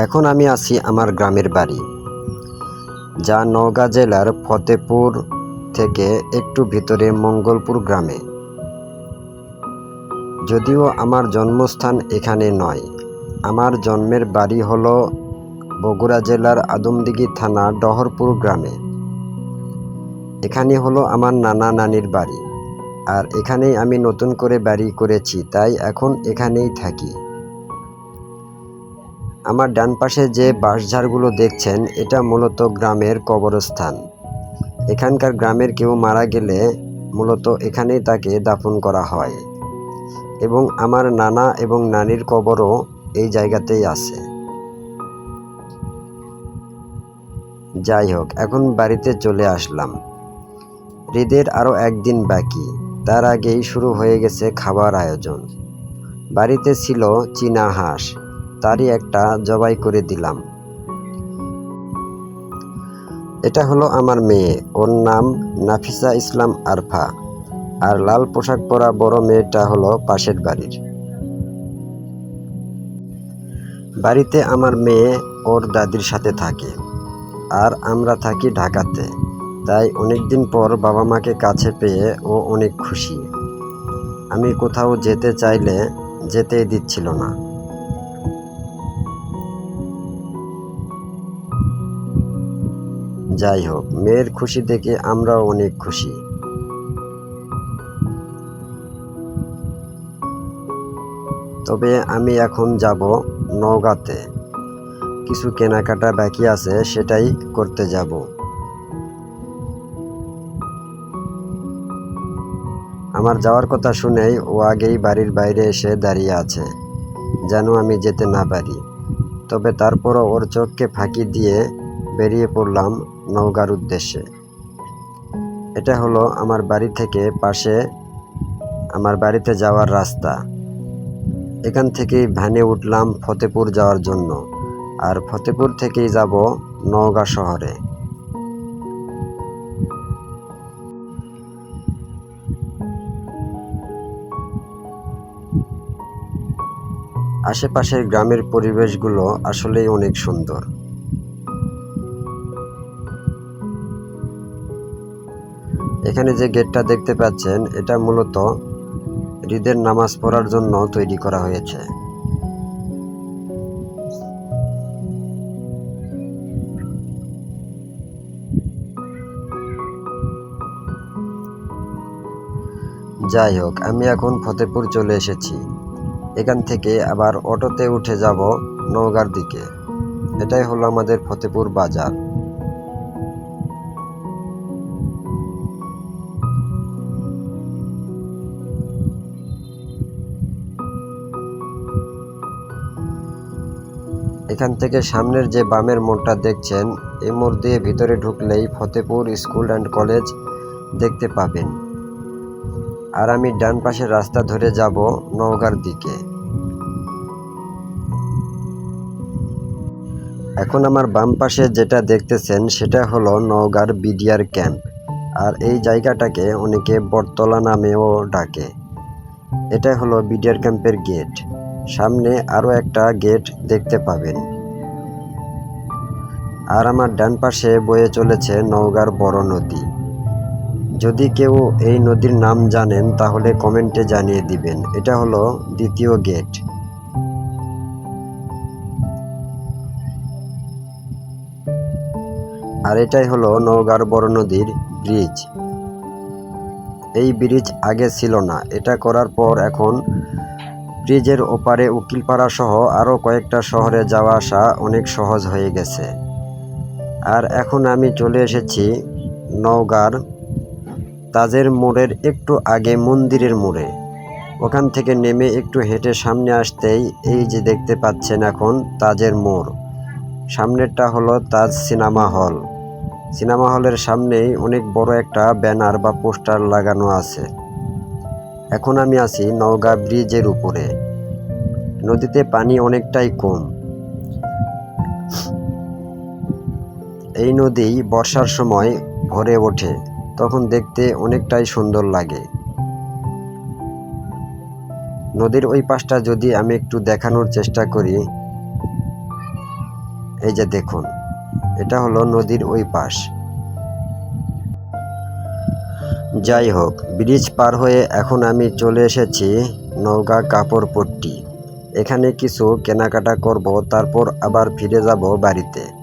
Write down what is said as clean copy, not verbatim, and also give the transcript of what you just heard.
এখন আমি আছি আমার গ্রামের বাড়ি, যা নওগাঁ জেলার ফতেপুর থেকে একটু ভিতরে মঙ্গলপুর গ্রামে। যদিও আমার জন্মস্থান এখানে নয়, আমার জন্মের বাড়ি হলো বগুড়া জেলার আদমদীঘি থানা ডহরপুর গ্রামে। এখানে হলো আমার নানা নানির বাড়ি, আর এখানেই আমি নতুন করে বাড়ি করেছি, তাই এখন এখানেই থাকি। আমার ডান পাশে যে বাঁশঝাড়গুলো দেখছেন, এটা মূলত গ্রামের কবরস্থান। এখানকার গ্রামের কেউ মারা গেলে মূলত এখানেই তাকে দাফন করা হয়, এবং আমার নানা এবং নানির কবরও এই জায়গাতেই আছে। যাই হোক, এখন বাড়িতে চলে আসলাম। ঈদের আরও একদিন বাকি, তার আগেই শুরু হয়ে গেছে খাবার আয়োজন। বাড়িতে ছিল চীনা হাঁস, তারই একটা জবাই করে দিলাম। এটা হলো আমার মেয়ে, ওর নাম নাফিসা ইসলাম আরফা। আর লাল পোশাক পরা বড় মেয়েটা হলো পাশের বাড়ির। বাড়িতে আমার মেয়ে ওর দাদির সাথে থাকে, আর আমরা থাকি ঢাকাতে। তাই অনেকদিন পর বাবা মাকে কাছে পেয়ে ও অনেক খুশি। আমি কোথাও যেতে চাইলে যেতেই দিচ্ছিল না। যাই হোক, মেয়ের খুশি দেখে আমরাও অনেক খুশি। তবে আমি এখন যাব নওগাঁতে, কিছু কেনাকাটা বাকি আছে, সেটাই করতে যাব। আমার যাওয়ার কথা শুনেই ও আগেই বাড়ির বাইরে এসে দাঁড়িয়ে আছে, যেন আমি যেতে না পারি। তবে তারপরও ওর চোখকে ফাঁকি দিয়ে বেরিয়ে পড়লাম নওগাঁর উদ্দেশ্যে। এটা হলো আমার বাড়ি থেকে পাশে আমার বাড়িতে যাওয়ার রাস্তা। এখান থেকেই ভ্যানে উঠলাম ফতেপুর যাওয়ার জন্য, আর ফতেপুর থেকেই যাব নওগাঁ শহরে। আশেপাশের গ্রামের পরিবেশগুলো আসলেই অনেক সুন্দর। এখানে যে গেটটা দেখতে পাচ্ছেন, এটা মূলত ঈদের নামাজ পড়ার জন্য তৈরি করা হয়েছে। যাই হোক, আমি এখন ফতেপুর চলে এসেছি। এখান থেকে আবার অটোতে উঠে যাব নওগাঁর দিকে। এটাই হলো আমাদের ফতেপুর বাজার। এখান থেকে সামনের যে বামের মোড়টা দেখছেন, এই মোড় দিয়ে ভিতরে ঢুকলেই ফতেপুর স্কুল অ্যান্ড কলেজ দেখতে পাবেন। আর আমি ডান পাশের রাস্তা ধরে যাব নওগাঁর দিকে। এখন আমার বাম পাশে যেটা দেখতেছেন, সেটা হলো নওগাঁর বিডিআর ক্যাম্প। আর এই জায়গাটাকে অনেকে বটতলা নামেও ডাকে। এটা হলো বিডিআর ক্যাম্পের গেট। সামনে আরও একটা গেট দেখতে পাবেন। আর আমার ডান পাশে বয়ে চলেছে নওগাঁর বড় নদী। যদি কেউ এই নদীর নাম জানেন তাহলে কমেন্টে জানিয়ে দিবেন। এটা হলো দ্বিতীয় গেট। আর এটাই হলো নওগাঁর বড় নদীর ব্রিজ। এই ব্রিজ আগে ছিল না, এটা করার পর এখন ব্রিজের ওপারে উকিলপাড়া সহ আরও কয়েকটা শহরে যাওয়া আসা অনেক সহজ হয়ে গেছে। আর এখন আমি চলে এসেছি নওগাঁর তাজের মোড়ের একটু আগে মন্দিরের মোড়ে। ওখান থেকে নেমে একটু হেঁটে সামনে আসতেই এই যে দেখতে পাচ্ছেন এখন তাজের মোড়। সামনেরটা হলো তাজ সিনেমা হল। সিনেমা হলের সামনেই অনেক বড় একটা ব্যানার বা পোস্টার লাগানো আছে। এখন আমি আছি নওগাঁ ব্রিজের উপরে। নদীতে পানি অনেকটাই কম। এই নদী বর্ষার সময় ভরে ওঠে, তখন দেখতে অনেকটাই সুন্দর লাগে। নদীর ওই পাশটা যদি আমি একটু দেখানোর চেষ্টা করি, এই যে দেখুন, এটা হলো নদীর ওই পাশ। যাই হোক, ব্রিজ পার হয়ে এখন আমি চলে এসেছি নওগাঁ কাপড়পট্টি। এখানে কিছু কেনাকাটা করব, তারপর আবার ফিরে যাব বাড়িতে।